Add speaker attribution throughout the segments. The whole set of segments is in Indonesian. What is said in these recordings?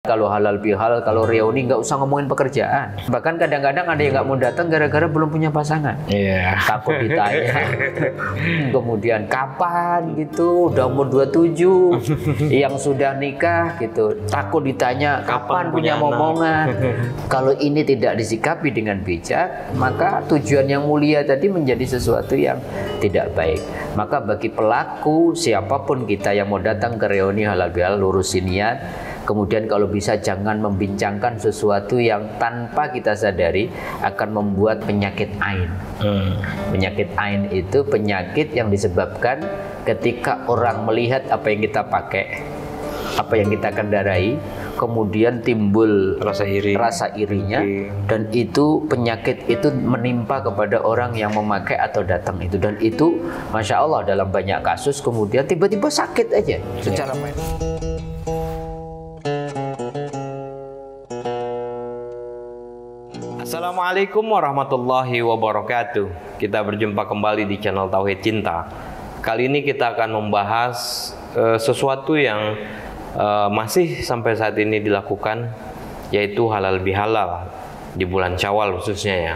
Speaker 1: Kalau halal bihalal, kalau reuni nggak usah ngomongin pekerjaan. Bahkan kadang-kadang ada yang nggak mau datang gara-gara belum punya pasangan. Takut ditanya. Kemudian kapan gitu, udah umur 27, yang sudah nikah gitu, takut ditanya kapan punya momongan. Kalau ini tidak disikapi dengan bijak, maka tujuan yang mulia tadi menjadi sesuatu yang tidak baik. Maka bagi pelaku siapapun kita yang mau datang ke reuni halal bihalal, lurusin niat. Kemudian kalau bisa jangan membincangkan sesuatu yang tanpa kita sadari akan membuat penyakit ain. Penyakit ain itu penyakit yang disebabkan ketika orang melihat apa yang kita pakai, apa yang kita kendarai, kemudian timbul rasa irinya, dan itu penyakit itu menimpa kepada orang yang memakai atau datang itu, dan itu Masya Allah dalam banyak kasus kemudian tiba-tiba sakit aja secara
Speaker 2: Assalamualaikum warahmatullahi wabarakatuh. Kita berjumpa kembali di channel Tauhid Cinta. Kali ini kita akan membahas sesuatu yang masih sampai saat ini dilakukan, yaitu halal bihalal di bulan Syawal khususnya ya.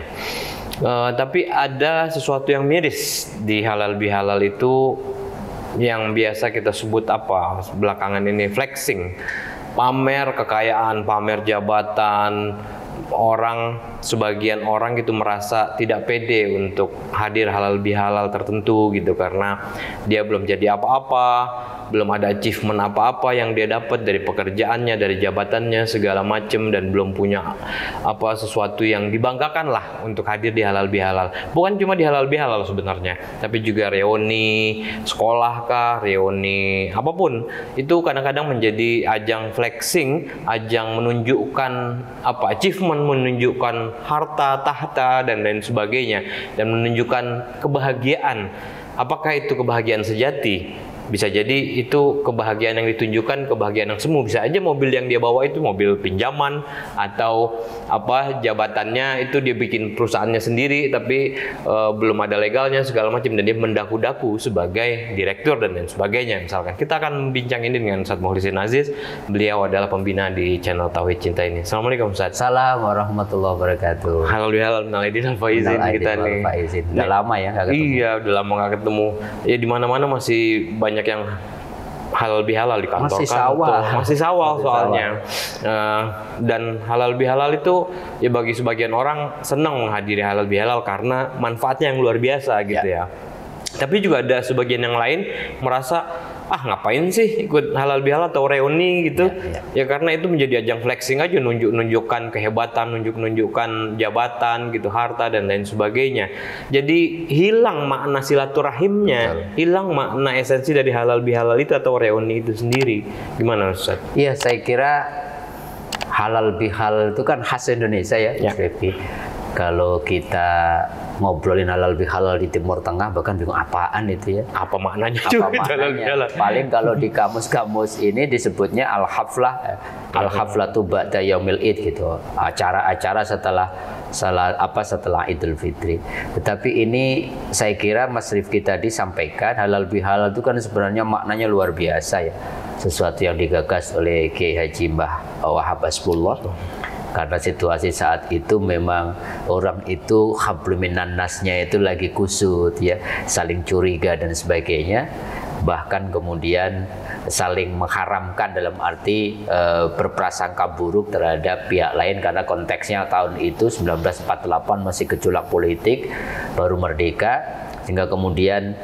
Speaker 2: Tapi ada sesuatu yang miris di halal bihalal itu yang biasa kita sebut apa belakangan ini, flexing, pamer kekayaan, pamer jabatan. Sebagian orang gitu merasa tidak pede untuk hadir halal bihalal tertentu gitu, karena dia belum jadi apa-apa, belum ada achievement apa-apa yang dia dapat dari pekerjaannya, dari jabatannya segala macem, dan belum punya sesuatu yang dibanggakan lah untuk hadir di halal bihalal. Bukan cuma di halal bihalal sebenarnya, tapi juga reuni sekolah kah, reuni apapun itu kadang-kadang menjadi ajang flexing, ajang menunjukkan achievement, menunjukkan harta, tahta, dan lain sebagainya, dan menunjukkan kebahagiaan. Apakah itu kebahagiaan sejati? Bisa jadi itu kebahagiaan yang ditunjukkan, kebahagiaan yang semu. Bisa aja mobil yang dia bawa itu mobil pinjaman, atau jabatannya itu dia bikin perusahaannya sendiri tapi belum ada legalnya segala macam, dan dia mendaku-daku sebagai direktur dan lain sebagainya. Misalkan kita akan membincang ini dengan Ustadz Mukhlisin Aziz. Beliau adalah pembina di channel Tauhid Cinta ini. Assalamualaikum Ustadz.
Speaker 1: Assalamualaikum warahmatullahi wabarakatuh.
Speaker 2: Halal bihalal, minal aidin wal faizin kita nih.
Speaker 1: Udah lama ya nggak ketemu.
Speaker 2: Iya, udah lama nggak ketemu. Ya di mana-mana masih banyak yang halal bihalal di kantor, masih sawal soalnya. Dan halal bihalal itu ya bagi sebagian orang senang menghadiri halal bihalal karena manfaatnya yang luar biasa gitu ya. Tapi juga ada sebagian yang lain merasa ngapain sih ikut halal bihalal atau reuni gitu ya, karena itu menjadi ajang flexing aja, nunjukkan kehebatan, nunjukkan jabatan gitu, harta dan lain sebagainya. Jadi hilang makna silaturahimnya, hilang makna esensi dari halal bihalal itu atau reuni itu sendiri. Gimana Ustaz?
Speaker 1: Iya, saya kira halal bihalal itu kan khas Indonesia ya. Kalau kita ngobrolin halal bihalal di Timur Tengah bahkan bingung apaan itu ya. Apa maknanya? Paling kalau di kamus-kamus ini disebutnya al-haflah, al-haflatu ba'da yaumil id gitu. Acara-acara setelah Idul Fitri. Tetapi ini saya kira Mas Rifki tadi sampaikan halal bihalal itu kan sebenarnya maknanya luar biasa ya. Sesuatu yang digagas oleh Kiai Haji Mbah Wahab Hasbullah. Karena situasi saat itu memang orang itu hablum minan nasnya itu lagi kusut ya, saling curiga dan sebagainya, bahkan kemudian saling mengharamkan dalam arti berprasangka buruk terhadap pihak lain, karena konteksnya tahun itu 1948 masih gejolak politik, baru merdeka, sehingga kemudian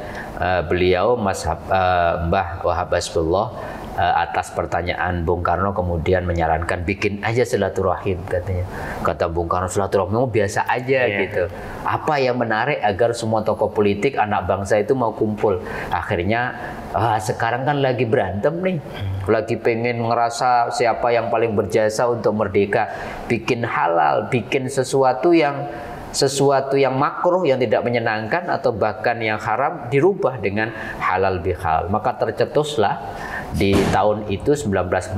Speaker 1: beliau Mbah Wahab Hasbullah atas pertanyaan Bung Karno kemudian menyarankan bikin aja silaturahim katanya. Kata Bung Karno, silaturahim biasa aja gitu. Apa yang menarik agar semua tokoh politik anak bangsa itu mau kumpul. Akhirnya sekarang kan lagi berantem nih. Lagi pengen ngerasa siapa yang paling berjasa untuk merdeka. Bikin halal, bikin sesuatu yang makruh, yang tidak menyenangkan atau bahkan yang haram dirubah dengan halal bihalal. Maka tercetuslah di tahun itu 1948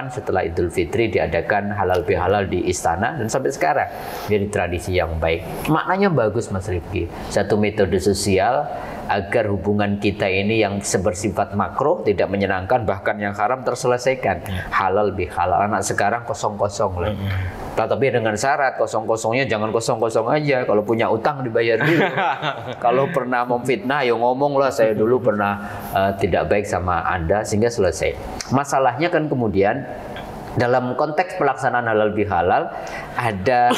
Speaker 1: setelah Idul Fitri diadakan halal bihalal di istana, dan sampai sekarang jadi tradisi yang baik. Maknanya bagus Mas Rifki. Satu metode sosial agar hubungan kita ini yang bersifat makro tidak menyenangkan, bahkan yang haram terselesaikan. Halal bihalal. Anak sekarang kosong-kosong lah. Tapi dengan syarat kosong-kosongnya jangan kosong-kosong aja. Kalau punya utang dibayar dulu. Kalau pernah memfitnah, ya ngomong lah saya dulu pernah tidak baik sama Anda, sehingga selesai. Masalahnya kan kemudian dalam konteks pelaksanaan halal bihalal ada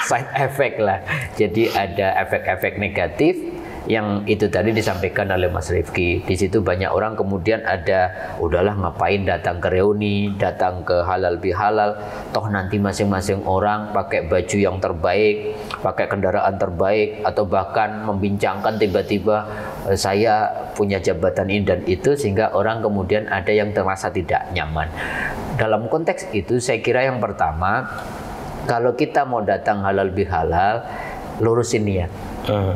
Speaker 1: side effect lah. Jadi ada efek-efek negatif yang itu tadi disampaikan oleh Mas Rifki. Di situ banyak orang kemudian ada, udahlah ngapain datang ke reuni, datang ke halal bihalal, toh nanti masing-masing orang pakai baju yang terbaik, pakai kendaraan terbaik, atau bahkan membincangkan tiba-tiba saya punya jabatan ini dan itu, sehingga orang kemudian ada yang terasa tidak nyaman. Dalam konteks itu saya kira yang pertama, kalau kita mau datang halal bihalal, lurusin niat.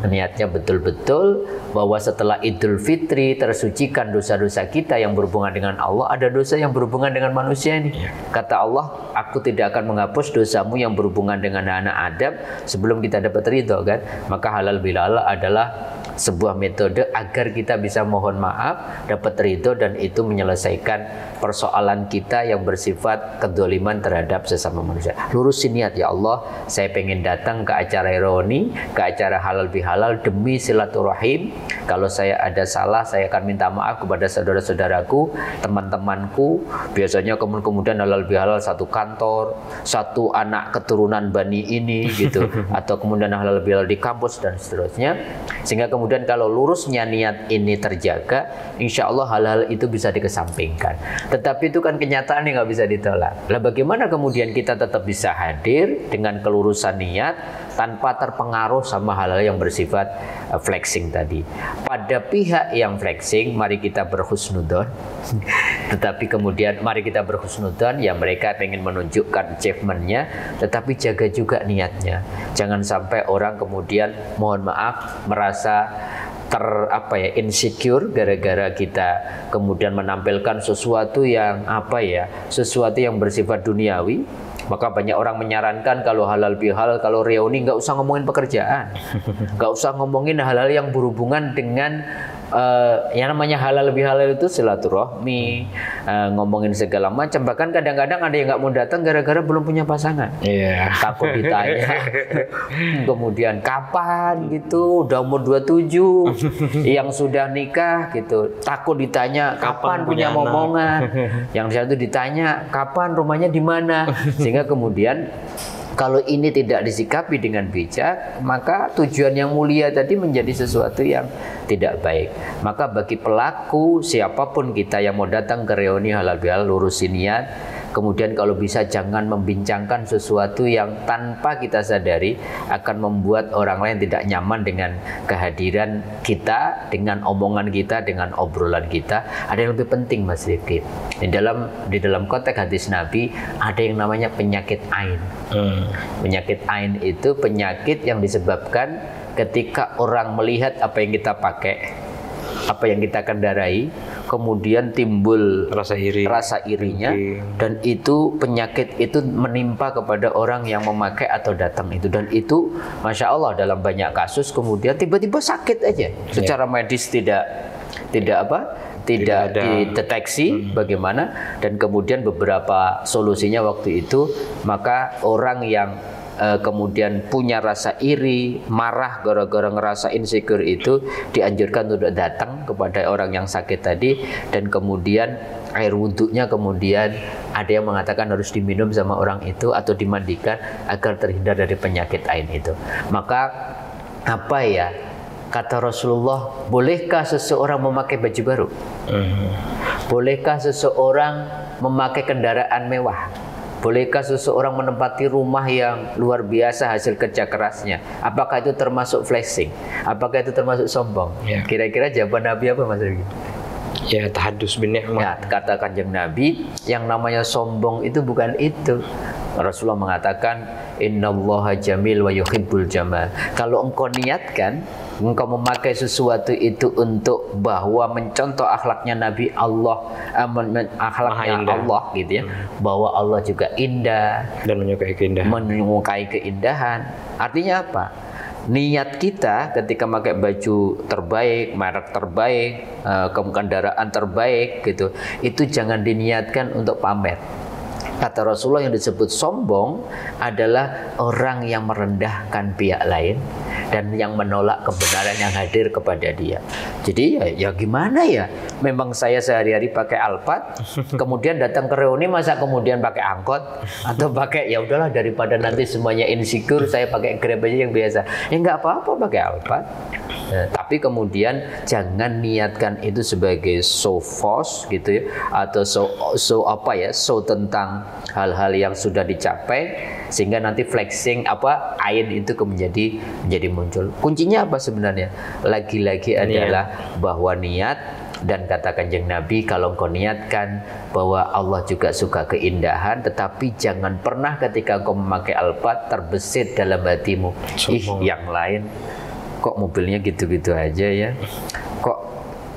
Speaker 1: Niatnya betul-betul bahwa setelah Idul Fitri tersucikan dosa-dosa kita yang berhubungan dengan Allah, ada dosa yang berhubungan dengan manusia ini. Kata Allah, aku tidak akan menghapus dosamu yang berhubungan dengan anak Adam sebelum kita dapat ridho, kan? Maka halal bihalal adalah sebuah metode agar kita bisa mohon maaf, dapat ridho, dan itu menyelesaikan persoalan kita yang bersifat kedoliman terhadap sesama manusia. Lurusin niat, ya Allah, saya pengen datang ke acara reuni, ke acara halal bihalal demi silaturahim. Kalau saya ada salah, saya akan minta maaf kepada saudara-saudaraku, teman-temanku. Biasanya kemudian halal bihalal satu kantor, satu anak keturunan Bani ini gitu, atau kemudian halal bihalal di kampus dan seterusnya. Sehingga kemudian kalau lurusnya niat ini terjaga, insya Allah hal-hal itu bisa dikesampingkan. Tetapi itu kan kenyataan yang nggak bisa ditolak. Lah bagaimana kemudian kita tetap bisa hadir dengan kelurusan niat tanpa terpengaruh sama hal-hal yang bersifat flexing tadi. Pada pihak yang flexing, mari kita berhusnudzon. Tetapi kemudian mari kita berhusnudzon, ya mereka pengen menunjukkan achievementnya, tetapi jaga juga niatnya. Jangan sampai orang kemudian mohon maaf merasa insecure gara-gara kita kemudian menampilkan sesuatu yang sesuatu yang bersifat duniawi. Maka banyak orang menyarankan kalau halal bihalal, kalau reuni nggak usah ngomongin pekerjaan, nggak usah ngomongin hal-hal yang berhubungan dengan yang namanya halal bihalal itu silaturahmi, ngomongin segala macam. Bahkan kadang-kadang ada yang nggak mau datang gara-gara belum punya pasangan. Takut ditanya kemudian kapan gitu, udah umur 27, yang sudah nikah gitu, takut ditanya kapan punya momongan, yang di satu ditanya kapan rumahnya di mana. Sehingga kemudian kalau ini tidak disikapi dengan bijak, maka tujuan yang mulia tadi menjadi sesuatu yang tidak baik. Maka bagi pelaku, siapapun kita yang mau datang ke reuni halal bihalal, lurusin niat. Kemudian kalau bisa jangan membincangkan sesuatu yang tanpa kita sadari akan membuat orang lain tidak nyaman dengan kehadiran kita, dengan omongan kita, dengan obrolan kita. Ada yang lebih penting, Mas Rifki. Di dalam konteks hadis Nabi ada yang namanya penyakit ain. Penyakit ain itu penyakit yang disebabkan ketika orang melihat apa yang kita pakai, apa yang kita kendarai, kemudian timbul rasa irinya, dan itu penyakit itu menimpa kepada orang yang memakai atau datang itu, dan itu Masya Allah dalam banyak kasus kemudian tiba-tiba sakit aja, secara medis tidak dideteksi bagaimana, dan kemudian beberapa solusinya waktu itu, maka orang yang kemudian punya rasa iri, marah gara-gara ngerasa insecure itu dianjurkan untuk datang kepada orang yang sakit tadi, dan kemudian air wudhunya kemudian ada yang mengatakan harus diminum sama orang itu atau dimandikan agar terhindar dari penyakit ain itu. Maka kata Rasulullah, bolehkah seseorang memakai baju baru? Bolehkah seseorang memakai kendaraan mewah? Bolehkah seseorang menempati rumah yang luar biasa hasil kerja kerasnya? Apakah itu termasuk flexing? Apakah itu termasuk sombong? Kira-kira jawaban Nabi apa, Mas Rifki?
Speaker 2: Ya, tahadus bin ni'mah.
Speaker 1: Kata Kanjeng Nabi, yang namanya sombong itu bukan itu. Rasulullah mengatakan, innallaha jamil wa yuhibbul jamal. Kalau engkau niatkan, engkau memakai sesuatu itu untuk bahwa mencontoh akhlaknya Nabi Allah, akhlaknya Allah gitu ya, bahwa Allah juga indah
Speaker 2: dan menyukai keindahan.
Speaker 1: Artinya apa? niat kita ketika pakai baju terbaik, merek terbaik, kendaraan terbaik gitu, itu jangan diniatkan untuk pamer. Kata Rasulullah, yang disebut sombong adalah orang yang merendahkan pihak lain dan yang menolak kebenaran yang hadir kepada dia. Jadi ya gimana ya? Memang saya sehari-hari pakai Alphard, kemudian datang ke reuni masa kemudian pakai angkot atau pakai, ya udahlah daripada nanti semuanya insecure, saya pakai Grab aja yang biasa. Ya nggak apa-apa pakai Alphard. Tapi kemudian jangan niatkan itu sebagai show force gitu ya, atau show tentang hal-hal yang sudah dicapai sehingga nanti flexing ain itu menjadi muncul. Kuncinya apa sebenarnya? Lagi-lagi adalah bahwa niat, dan kata Kanjeng Nabi, kalau engkau niatkan bahwa Allah juga suka keindahan, tetapi jangan pernah ketika engkau memakai Alphard terbesit dalam hatimu, yang lain kok mobilnya gitu-gitu aja ya, kok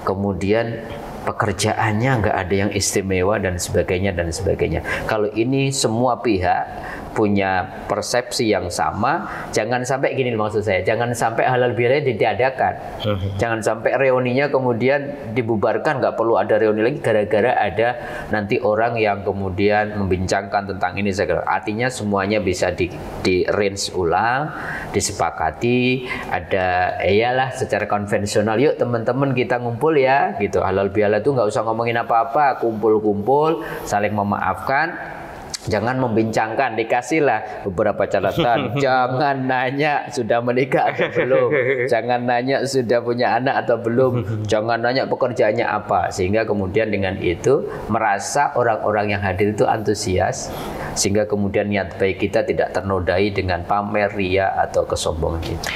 Speaker 1: kemudian pekerjaannya nggak ada yang istimewa dan sebagainya dan sebagainya. Kalau ini semua pihak punya persepsi yang sama, jangan sampai gini maksud saya, jangan sampai halal bihalal ditiadakan, jangan sampai reuninya kemudian dibubarkan, nggak perlu ada reuni lagi gara-gara ada nanti orang yang kemudian membincangkan tentang ini. Artinya semuanya bisa di range ulang, disepakati, ada iyalah secara konvensional, yuk teman-teman kita ngumpul ya gitu, halal bihalal itu nggak usah ngomongin apa-apa, kumpul-kumpul, saling memaafkan. Jangan membincangkan, dikasihlah beberapa catatan. Jangan nanya sudah menikah atau belum. Jangan nanya sudah punya anak atau belum. Jangan nanya pekerjaannya apa. Sehingga kemudian dengan itu merasa orang-orang yang hadir itu antusias. Sehingga kemudian niat baik kita tidak ternodai dengan pamer, ria atau kesombongan kita.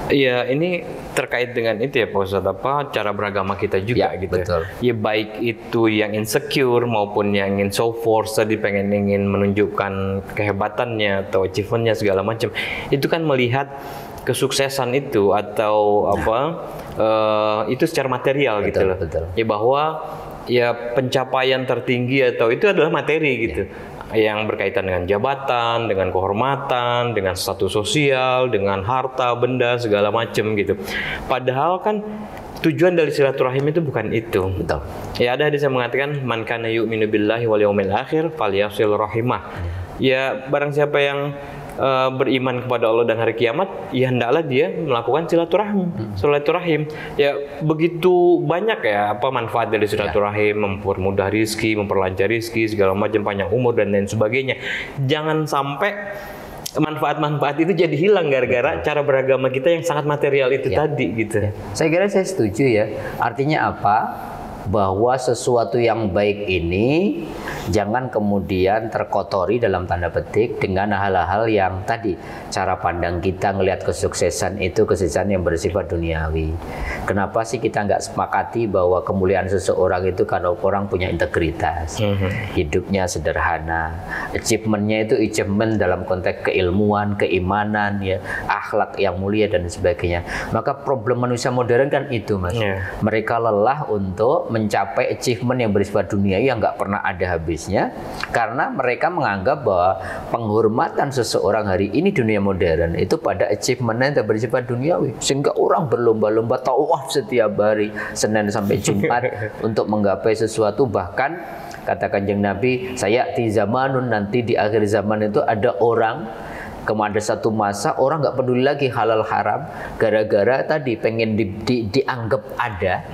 Speaker 2: Iya, ini terkait dengan itu ya Pak Ustadz, cara beragama kita juga ya, gitu. Betul. Ya baik itu yang insecure maupun yang ingin show force, tadi ingin menunjukkan kehebatannya atau achievementnya segala macam. Itu kan melihat kesuksesan itu atau itu secara material, betul, gitu loh. Betul. Ya bahwa ya pencapaian tertinggi atau itu adalah materi gitu. Yang berkaitan dengan jabatan, dengan kehormatan, dengan status sosial, dengan harta, benda, segala macam gitu. Padahal kan tujuan dari silaturahim itu bukan itu. Betul. Ya ada hadis yang mengatakan man kana yu'minu billahi wal yawmil akhir falyasil rahimah. Ya barang siapa yang beriman kepada Allah dan hari kiamat, ya hendaklah dia melakukan silaturahim. Ya begitu banyak ya manfaat dari silaturahim, mempermudah rizki, memperlancar rizki, segala macam, panjang umur dan lain sebagainya. Jangan sampai manfaat-manfaat itu jadi hilang gara-gara cara beragama kita yang sangat material itu tadi gitu.
Speaker 1: Saya kira saya setuju ya. Artinya apa? Bahwa sesuatu yang baik ini jangan kemudian terkotori dalam tanda petik dengan hal-hal yang tadi cara pandang kita ngelihat kesuksesan itu kesuksesan yang bersifat duniawi. Kenapa sih kita nggak sepakati bahwa kemuliaan seseorang itu karena orang punya integritas, hidupnya sederhana, achievementnya itu achievement dalam konteks keilmuan, keimanan, ya, akhlak yang mulia dan sebagainya. Maka problem manusia modern kan itu, Mas. Mereka lelah untuk mencapai achievement yang bersifat dunia yang nggak pernah ada habisnya, karena mereka menganggap bahwa penghormatan seseorang hari ini dunia modern itu pada achievement yang bersifat duniawi, sehingga orang berlomba-lomba tawaf setiap hari Senin sampai Jumat untuk menggapai sesuatu. Bahkan kata Kanjeng Nabi, sayati zamanun, nanti di akhir zaman itu ada orang, ada satu masa orang nggak peduli lagi halal haram gara-gara tadi pengen dianggap ada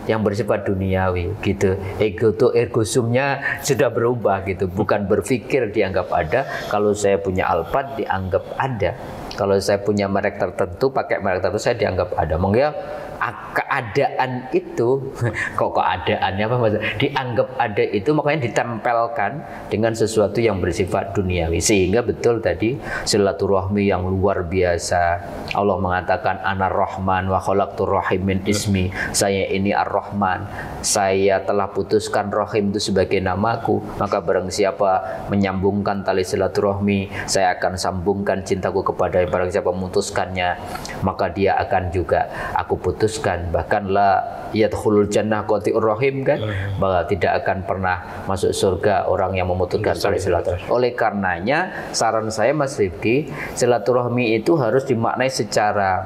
Speaker 1: yang bersifat duniawi gitu. Ego sumnya sudah berubah gitu, bukan berpikir dianggap ada. Kalau saya punya Alphard dianggap ada, kalau saya punya merek tertentu, pakai merek tertentu, saya dianggap ada. Mungkin keadaan itu kok keadaannya apa maksudnya? Dianggap ada itu makanya ditempelkan dengan sesuatu yang bersifat duniawi, sehingga betul tadi silaturahmi yang luar biasa. Allah mengatakan Anar Rahman wa khalaqtur rahim min ismi, saya ini Ar-Rahman, saya telah putuskan rahim itu sebagai namaku, maka barang siapa menyambungkan tali silaturahmi, saya akan sambungkan cintaku kepada barang siapa memutuskannya, maka dia akan juga aku putus diputuskan, bahkan la yadkhulul jannah qati'ur rahim kan, bahwa tidak akan pernah masuk surga orang yang memutuskan tali silaturahmi. Oleh karenanya saran saya Mas Rifki, silaturahmi itu harus dimaknai secara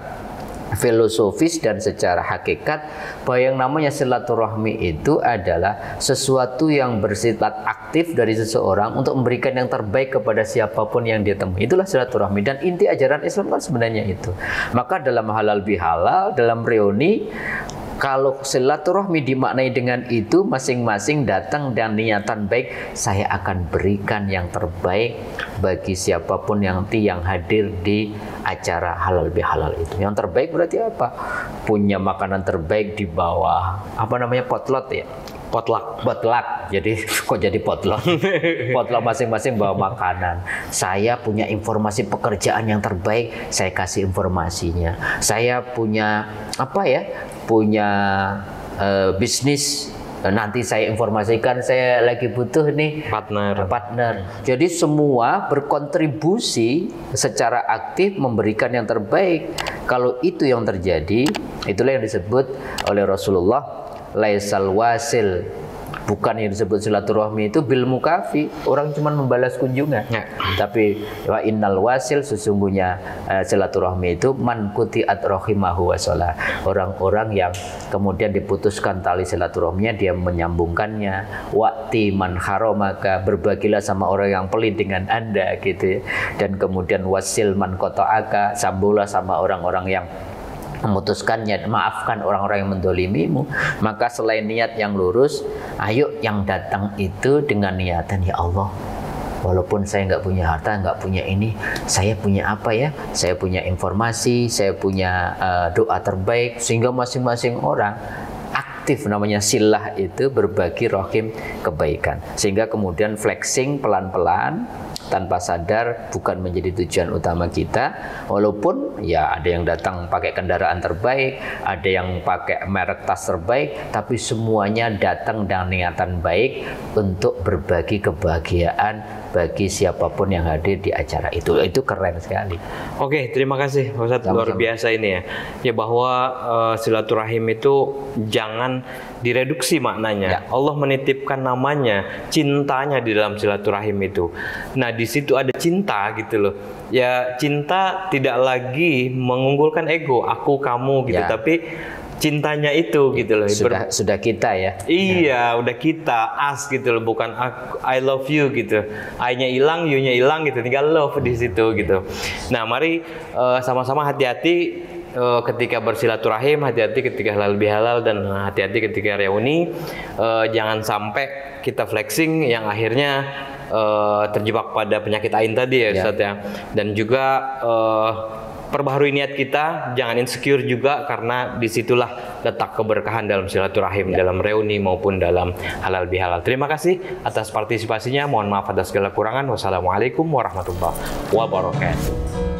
Speaker 1: filosofis dan secara hakikat, bahwa yang namanya silaturahmi itu adalah sesuatu yang bersifat aktif dari seseorang untuk memberikan yang terbaik kepada siapapun yang dia temui. Itulah silaturahmi, dan inti ajaran Islam kan sebenarnya itu. Maka dalam halal bihalal, dalam reuni, kalau silaturahmi dimaknai dengan itu, masing-masing datang dan niatan baik, saya akan berikan yang terbaik bagi siapapun yang hadir di acara halal bihalal itu. Yang terbaik berarti apa? Punya makanan terbaik di bawah, apa namanya, potlot ya? Potluck. Jadi kok jadi potlot? Potlot, masing-masing bawa makanan. Saya punya informasi pekerjaan yang terbaik, saya kasih informasinya. Saya punya apa ya? Punya bisnis, nanti saya informasikan saya lagi butuh nih partner. Jadi semua berkontribusi secara aktif memberikan yang terbaik. Kalau itu yang terjadi, itulah yang disebut oleh Rasulullah laisal wasil, bukan yang disebut silaturahmi itu bil mukafi, orang cuma membalas kunjungan ya. Tapi wa innal wasil, sesungguhnya silaturahmi itu man quti'at rahimahu wa shalah, orang-orang yang kemudian diputuskan tali silaturahminya, dia menyambungkannya. Waqti man haramaka, berbagilah sama orang yang pelit dengan Anda gitu ya. Dan kemudian wasil man qata'aka, sambunglah sama orang-orang yang memutuskannya, maafkan orang-orang yang mendolimimu. Maka selain niat yang lurus, ayo yang datang itu dengan niatan, ya Allah, walaupun saya nggak punya harta, nggak punya ini, saya punya apa ya? Saya punya informasi, saya punya doa terbaik, sehingga masing-masing orang aktif, namanya silah itu berbagi rahim kebaikan, sehingga kemudian flexing pelan-pelan tanpa sadar bukan menjadi tujuan utama kita. Walaupun ya ada yang datang pakai kendaraan terbaik, ada yang pakai merek tas terbaik, tapi semuanya datang dengan niatan baik untuk berbagi kebahagiaan bagi siapapun yang hadir di acara itu. Itu keren sekali.
Speaker 2: Oke, terima kasih Ustadz, luar biasa ini ya. Ya, bahwa silaturahim itu jangan direduksi maknanya. Ya. Allah menitipkan namanya, cintanya di dalam silaturahim itu. Nah, di situ ada cinta gitu loh. Ya, cinta tidak lagi mengunggulkan ego, aku kamu gitu, tapi cintanya itu gitu loh.
Speaker 1: Sudah kita ya.
Speaker 2: Iya, udah kita, us gitu loh, bukan I love you gitu. I-nya hilang, you-nya hilang gitu, tinggal love di situ gitu. Nah, mari sama-sama hati-hati ketika bersilaturahim, hati-hati ketika halal bihalal, dan hati-hati ketika reuni. Jangan sampai kita flexing yang akhirnya terjebak pada penyakit ain tadi ya Ustaz ya. Dan juga perbaharui niat kita, jangan insecure juga, karena disitulah letak keberkahan dalam silaturahim, dalam reuni maupun dalam halal bihalal. Terima kasih atas partisipasinya. Mohon maaf atas segala kurangan. Wassalamualaikum warahmatullahi wabarakatuh.